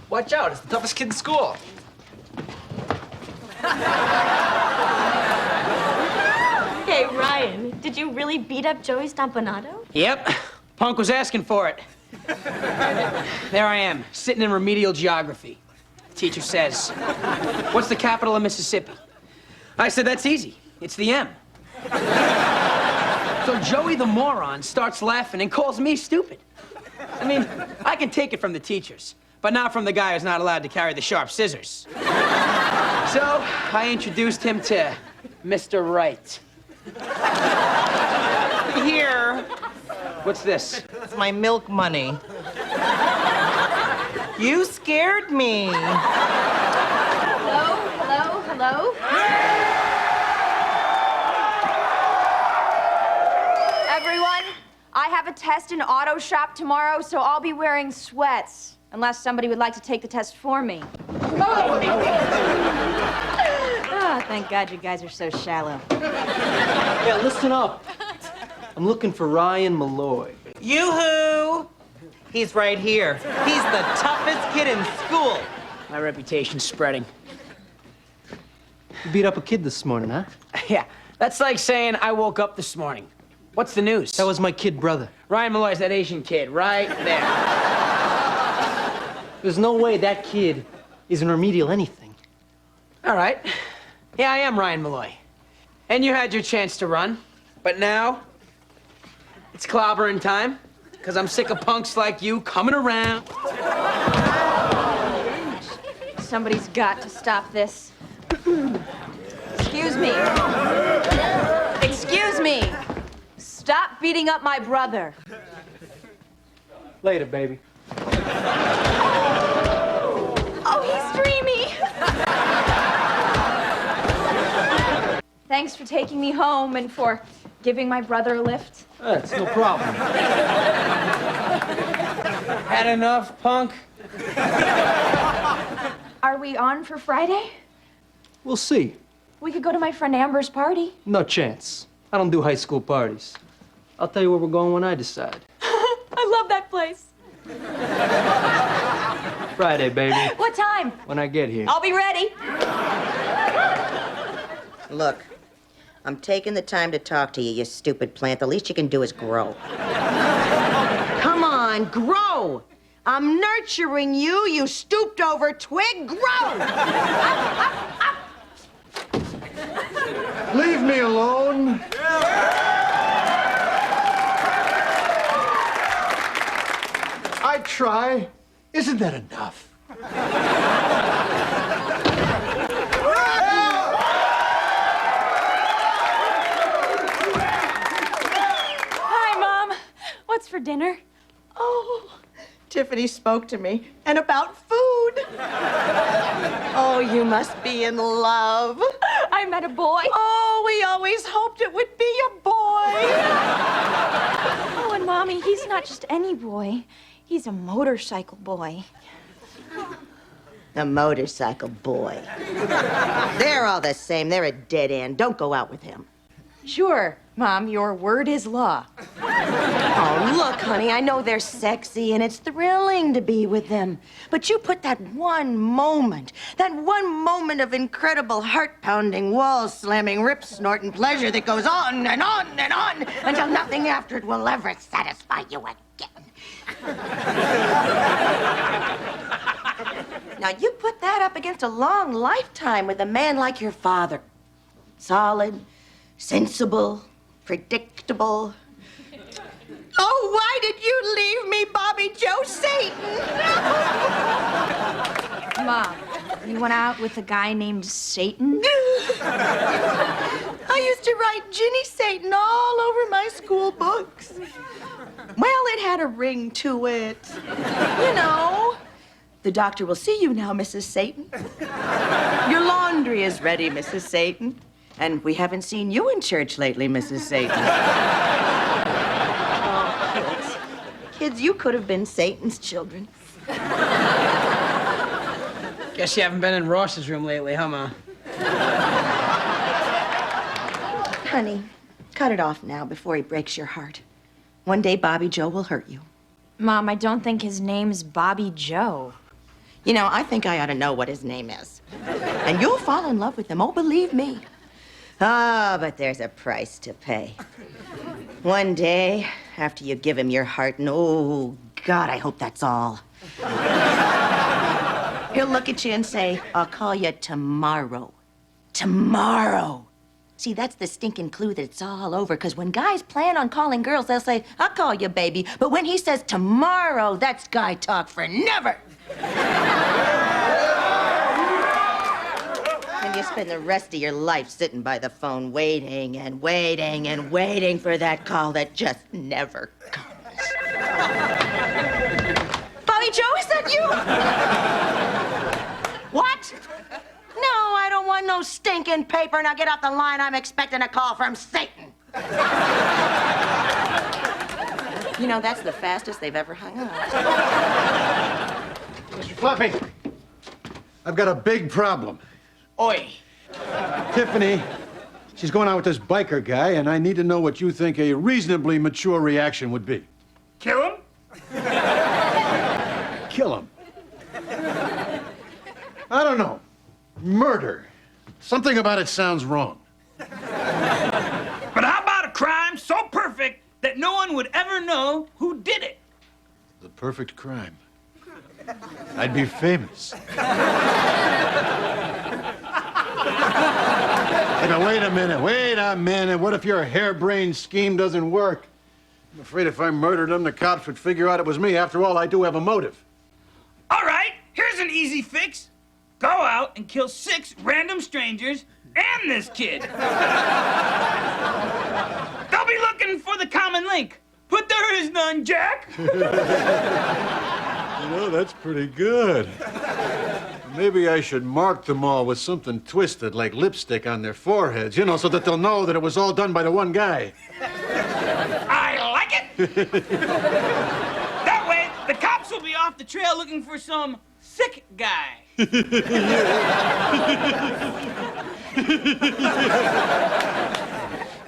Watch out, it's the toughest kid in school. Hey, Ryan, did you really beat up Joey Stompanato? Yep. Punk was asking for it. There I am, sitting in remedial geography. The teacher says, "What's the capital of Mississippi?" I said, "That's easy. It's the M." So Joey the moron starts laughing and calls me stupid. I mean, I can take it from the teachers, but not from the guy who's not allowed to carry the sharp scissors. So I introduced him to Mr. Right. Here. What's this? It's my milk money. You scared me. Hello, hello, hello? Everyone, I have a test in auto shop tomorrow, so I'll be wearing sweats. Unless somebody would like to take the test for me. Oh, thank God you guys are so shallow. Yeah, listen up. I'm looking for Ryan Malloy. Yoo-hoo! He's right here. He's the toughest kid in school. My reputation's spreading. You beat up a kid this morning, huh? Yeah, that's like saying I woke up this morning. What's the news? That was my kid brother. Ryan Malloy's that Asian kid, right there. There's no way that kid is in remedial anything. All right. Yeah, I am Ryan Malloy. And you had your chance to run, but now it's clobbering time, because I'm sick of punks like you coming around. Somebody's got to stop this. Excuse me. Excuse me. Stop beating up my brother. Later, baby. Oh, he's dreamy. Thanks for taking me home and for giving my brother a lift. That's no problem. Had enough, punk? Are we on for Friday? We'll see. We could go to my friend Amber's party. No chance. I don't do high school parties. I'll tell you where we're going when I decide. I love that place. Friday, baby. What time? When I get here. I'll be ready. Look, I'm taking the time to talk to you, you stupid plant. The least you can do is grow. Come on, grow! I'm nurturing you, you stooped-over twig. Grow! Leave me alone. I try. Isn't that enough? Hi, Mom. What's for dinner? Oh, Tiffany spoke to me, and about food. Oh, you must be in love. I met a boy. Oh, we always hoped it would be a boy. Oh, and Mommy, he's not just any boy. He's a motorcycle boy. The motorcycle boy. They're all the same. They're a dead end. Don't go out with him. Sure, Mom, your word is law. Oh, look, honey, I know they're sexy and it's thrilling to be with them. But you put that one moment of incredible heart-pounding, wall-slamming, rip-snorting pleasure that goes on and on and on until nothing after it will ever satisfy you again. Now, you put that up against a long lifetime with a man like your father. Solid, sensible, predictable. Oh, why did you leave me, Bobby Joe Satan? Mom, you went out with a guy named Satan? I used to write Ginny Satan all over my school books. Well, it had a ring to it. You know, the doctor will see you now, Mrs. Satan. Your laundry is ready, Mrs. Satan. And we haven't seen you in church lately, Mrs. Satan. Oh, kids. Kids, you could have been Satan's children. Guess you haven't been in Ross's room lately, huh, Ma? Honey, cut it off now before he breaks your heart. One day, Bobby Joe will hurt you. Mom, I don't think his name's Bobby Joe. You know, I think I ought to know what his name is. And you'll fall in love with him, oh, believe me. Ah, but there's a price to pay. One day, after you give him your heart, and oh, God, I hope that's all. He'll look at you and say, I'll call you tomorrow. Tomorrow. See, that's the stinking clue that it's all over, because when guys plan on calling girls, they'll say, I'll call you, baby. But when he says tomorrow, that's guy talk for never. And you spend the rest of your life sitting by the phone waiting and waiting and waiting for that call that just never comes. Bobby Joe, is that you? What? No, I don't want no stinking paper. Now get off the line. I'm expecting a call from Satan. You know, that's the fastest they've ever hung up. Mr. Fluffy, I've got a big problem. Oi. Tiffany, she's going out with this biker guy, and I need to know what you think a reasonably mature reaction would be. Kill him? Kill him. I don't know. Murder. Something about it sounds wrong. But how about a crime so perfect that no one would ever know who did it? The perfect crime. I'd be famous. Hey, now, wait a minute. What if your harebrained scheme doesn't work? I'm afraid if I murdered him, the cops would figure out it was me. After all, I do have a motive. All right, here's an easy fix. Go out and kill 6 random strangers and this kid. They'll be looking for the common link. But there is none, Jack. You know, that's pretty good. Maybe I should mark them all with something twisted, like lipstick on their foreheads, you know, so that they'll know that it was all done by the one guy. I like it. That way, the cops will be off the trail looking for some sick guy.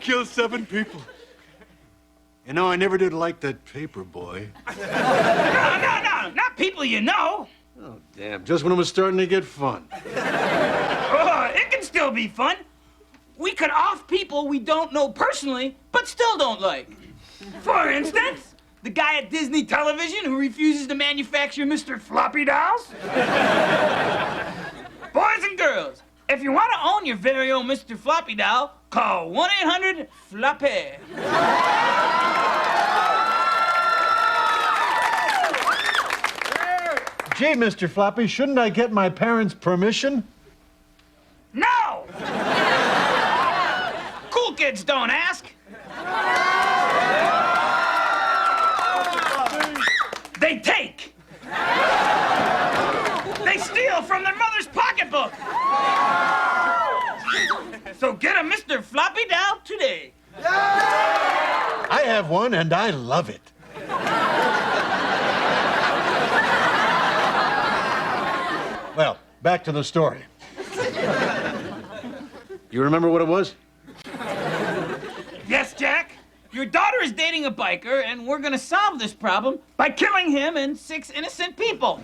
Kill 7 people. You know, I never did like that paper boy. No, not people you know. Oh, damn, just when it was starting to get fun. Oh, it can still be fun. We could off people we don't know personally, but still don't like. For instance, the guy at Disney Television who refuses to manufacture Mr. Floppy Dolls. Boys and girls, if you want to own your very own Mr. Floppy Doll, call 1-800-FLOPPY. Gee, Mr. Floppy, shouldn't I get my parents' permission? No! Cool kids don't ask. They take. They steal from their mother's pocketbook. So get a Mr. Floppy Doll today. I have one, and I love it. Well, back to the story. You remember what it was? Yes, Jack. Your daughter is dating a biker, and we're gonna solve this problem by killing him and 6 innocent people.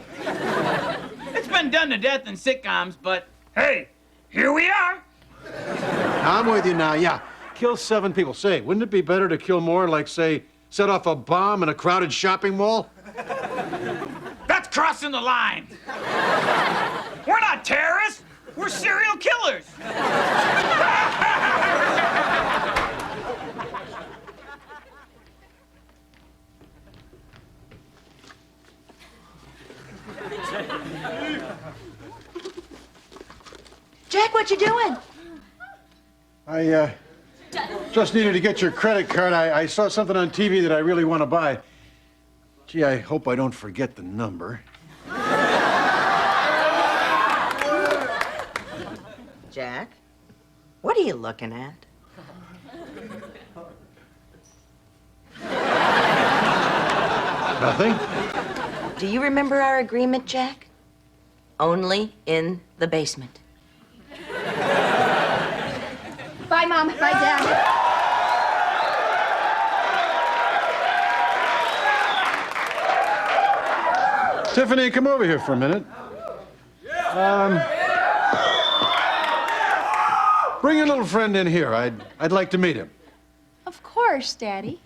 It's been done to death in sitcoms, but hey, here we are. I'm with you now, yeah. Kill 7 people. Say, wouldn't it be better to kill more, like, say, set off a bomb in a crowded shopping mall? That's crossing the line. We're not terrorists. We're serial killers. Jack, what you doing? I, just needed to get your credit card. I saw something on TV that I really want to buy. Gee, I hope I don't forget the number. Jack, what are you looking at? Nothing? Do you remember our agreement, Jack? Only in the basement. Bye, Mom. Bye, Dad. Tiffany, come over here for a minute. Bring your little friend in here. I'd like to meet him. Of course, Daddy.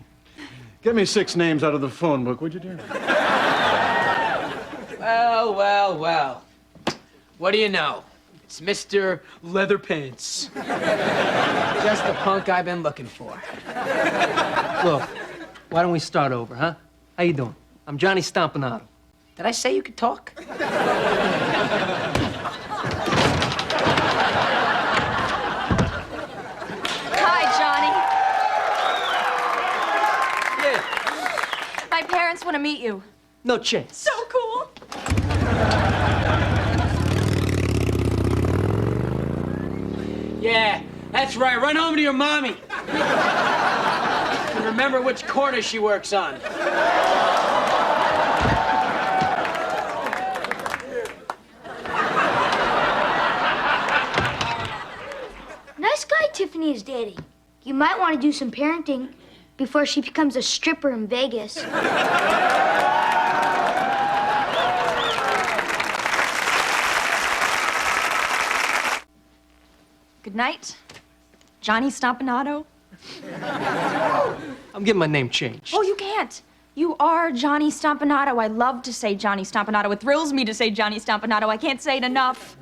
Get me 6 names out of the phone book, would you, dear? Well, well, well. What do you know? It's Mr. Leatherpants. Just the punk I've been looking for. Look, why don't we start over, huh? How you doing? I'm Johnny Stompanato. Did I say you could talk? Hi, Johnny. Yeah. My parents want to meet you. No chance. So cool. Yeah, that's right. Run home to your mommy. And remember which corner she works on. Nice guy Tiffany is dating. You might want to do some parenting before she becomes a stripper in Vegas. Good night, Johnny Stompanato. I'm getting my name changed. Oh, you can't. You are Johnny Stompanato. I love to say Johnny Stompanato. It thrills me to say Johnny Stompanato. I can't say it enough.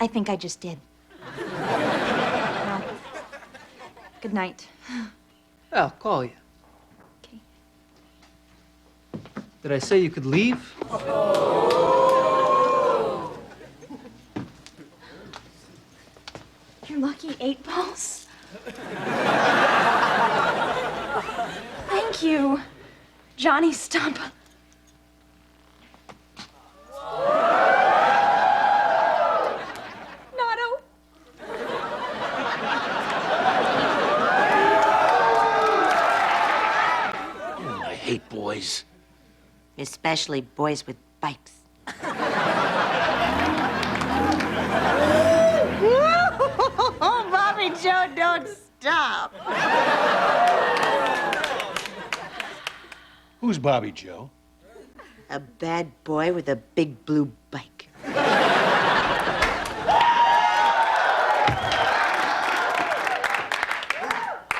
I think I just did. Well, good night. I'll call you. Okay. Did I say you could leave? You're lucky 8 balls. Thank you, Johnny Stompanato. I hate boys. Especially boys with bikes. Oh, Bobby Joe, don't stop. Who's Bobby Joe? A bad boy with a big blue bike.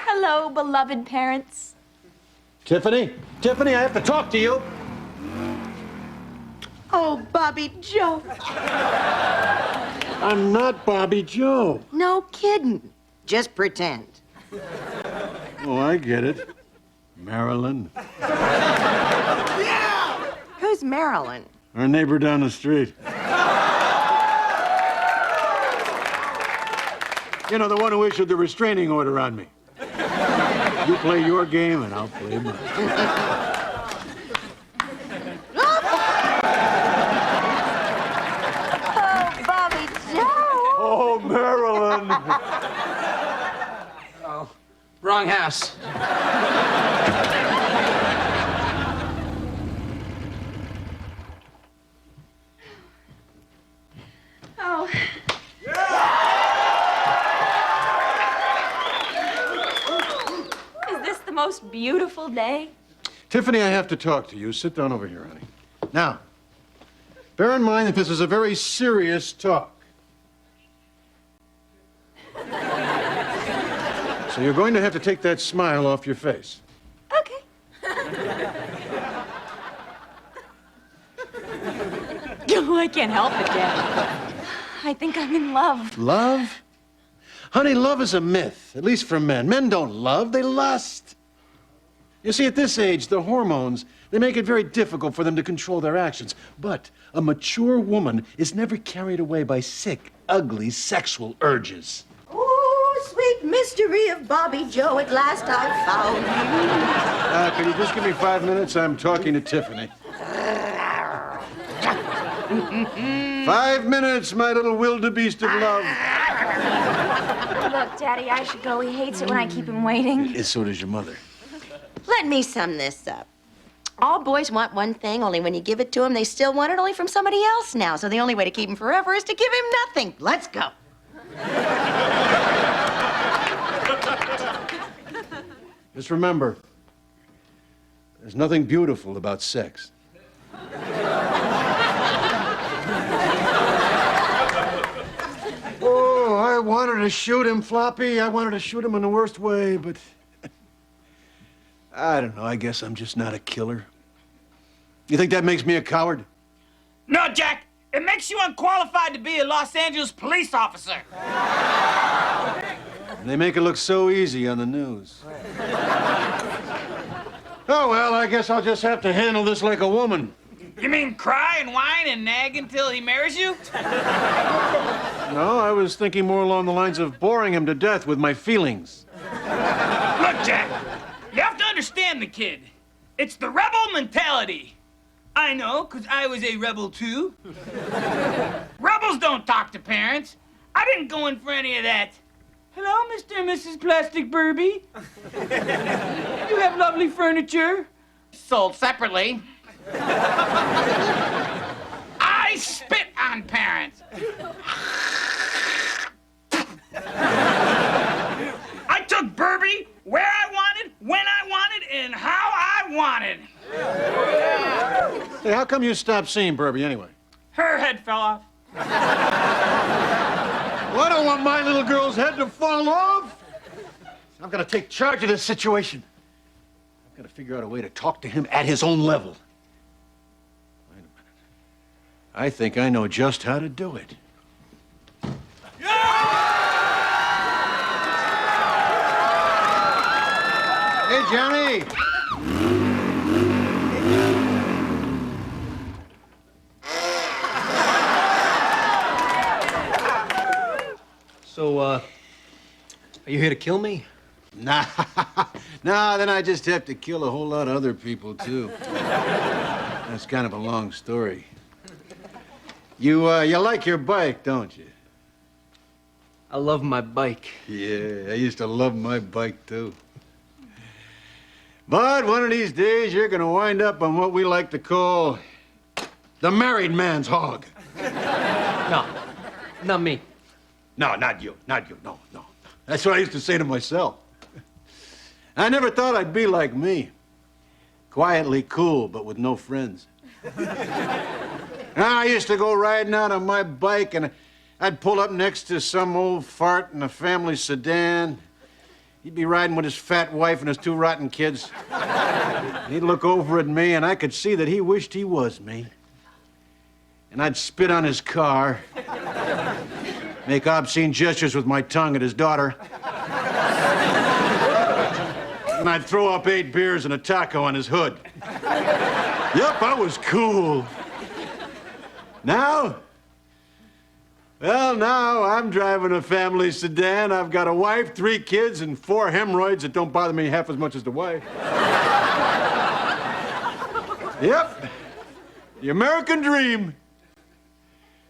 Hello, beloved parents. Tiffany? Tiffany, I have to talk to you. Oh, Bobby Joe. I'm not Bobby Joe. No kidding. Just pretend. Oh, I get it. Marilyn. Who's Marilyn? Our neighbor down the street. You know, the one who issued the restraining order on me. You play your game and I'll play mine. Oh, Bobby Joe. Oh, Marilyn. Oh, wrong house. Oh. Is this the most beautiful day? Tiffany, I have to talk to you. Sit down over here, honey. Now, bear in mind that this is a very serious talk. So you're going to have to take that smile off your face. Okay. Oh, I can't help it, Dad. I think I'm in love. Love? Honey, love is a myth, at least for men. Men don't love, they lust. You see, at this age, the hormones, they make it very difficult for them to control their actions. But a mature woman is never carried away by sick, ugly sexual urges. Oh, sweet mystery of Bobby Joe, at last I've found you. Can you just give me 5 minutes? I'm talking to Tiffany. 5 minutes, my little wildebeest of love. Look, Daddy, I should go. He hates it when I keep him waiting. So does your mother. Let me sum this up. All boys want one thing, only when you give it to them, they still want it only from somebody else now. So the only way to keep him forever is to give him nothing. Let's go. Just remember, there's nothing beautiful about sex. wanted to shoot him, Floppy. I wanted to shoot him in the worst way, but... I don't know. I guess I'm just not a killer. You think that makes me a coward? No, Jack. It makes you unqualified to be a Los Angeles police officer. They make it look so easy on the news. Oh, well, I guess I'll just have to handle this like a woman. You mean cry and whine and nag until he marries you? No, I was thinking more along the lines of boring him to death with my feelings. Look, Jack, you have to understand the kid. It's the rebel mentality. I know, because I was a rebel, too. Rebels don't talk to parents. I didn't go in for any of that. Hello, Mr. and Mrs. Plastic Burby. You have lovely furniture. Sold separately. I spit on parents. I took Burby where I wanted, when I wanted, and how I wanted. Hey, how come you stopped seeing Burby anyway? Her head fell off. Well, I don't want my little girl's head to fall off. I'm gonna take charge of this situation. I've got to figure out a way to talk to him at his own level. Wait a minute. I think I know just how to do it. Hey, Johnny! So, are you here to kill me? Nah, nah, then I just have to kill a whole lot of other people, too. That's kind of a long story. You like your bike, don't you? I love my bike. Yeah, I used to love my bike, too. But one of these days, you're gonna wind up on what we like to call the married man's hog. No, not me. No, not you, no. That's what I used to say to myself. I never thought I'd be like me. Quietly cool, but with no friends. I used to go riding out on my bike, and I'd pull up next to some old fart in a family sedan. He'd be riding with his fat wife and his 2 rotten kids. He'd look over at me, and I could see that he wished he was me. And I'd spit on his car, make obscene gestures with my tongue at his daughter. And I'd throw up 8 beers and a taco on his hood. Yep, I was cool. Now? Well, now I'm driving a family sedan. I've got a wife, 3 kids, and 4 hemorrhoids that don't bother me half as much as the wife. Yep, the American dream.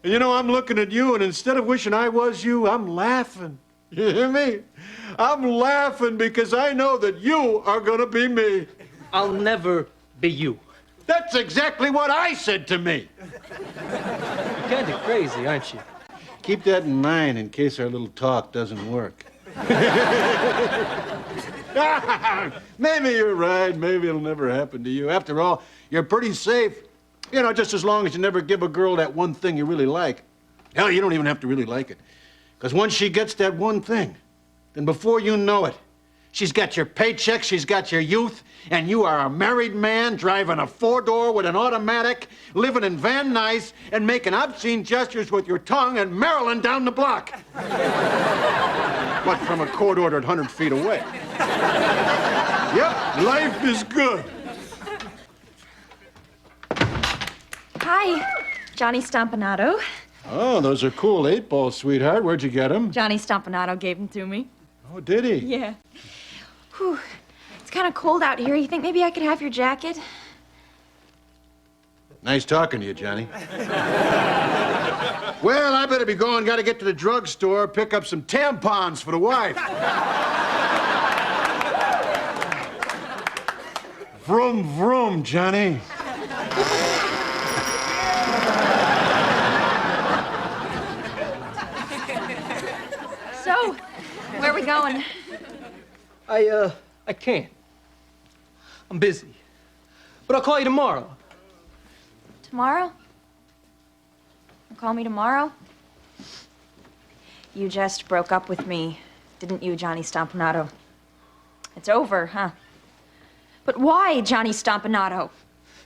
And you know, I'm looking at you, and instead of wishing I was you, I'm laughing. You hear me? I'm laughing because I know that you are gonna be me. I'll never be you. That's exactly what I said to me. You're kind of crazy, aren't you? Keep that in mind in case our little talk doesn't work. Maybe you're right. Maybe it'll never happen to you. After all, you're pretty safe. You know, just as long as you never give a girl that one thing you really like. Hell, you don't even have to really like it. Because once she gets that one thing, then before you know it, she's got your paycheck, she's got your youth, and you are a married man driving a 4-door with an automatic, living in Van Nuys, and making obscene gestures with your tongue and Maryland down the block. But from a court ordered 100 feet away. Yep, life is good. Hi, Johnny Stompanato. Oh, those are cool 8-balls, sweetheart. Where'd you get them? Johnny Stompanato gave them to me. Oh, did he? Yeah. Whew. It's kind of cold out here. You think maybe I could have your jacket? Nice talking to you, Johnny. Well, I better be going. Got to get to the drugstore, pick up some tampons for the wife. Vroom, vroom, Johnny. So, where are we going? I can't. I'm busy. But I'll call you tomorrow. Tomorrow? Call me tomorrow? You just broke up with me, didn't you, Johnny Stompanato? It's over, huh? But why, Johnny Stompanato?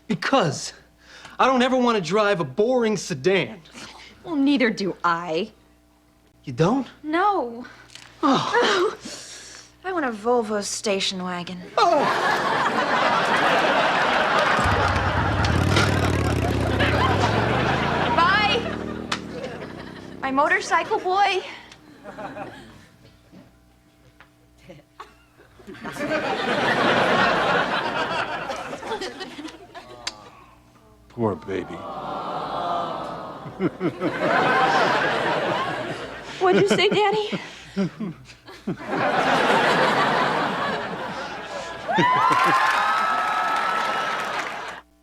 Because I don't ever want to drive a boring sedan. Well, neither do I. You don't? No. Oh. I want a Volvo station wagon. Bye. My motorcycle boy. Poor baby. What'd you say, Daddy?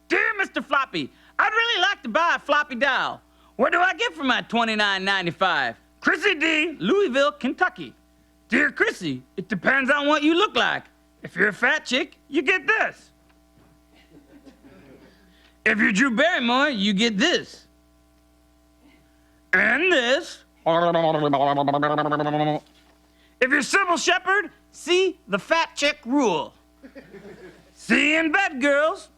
Dear Mr. Floppy, I'd really like to buy a floppy doll. What do I get for my $29.95? Chrissy D., Louisville, Kentucky. Dear Chrissy, it depends on what you look like. If you're a fat chick, you get this. If you're Drew Barrymore, you get this. And this. If you're Sybil Shepherd, see the fat chick rule. See you in bed, girls.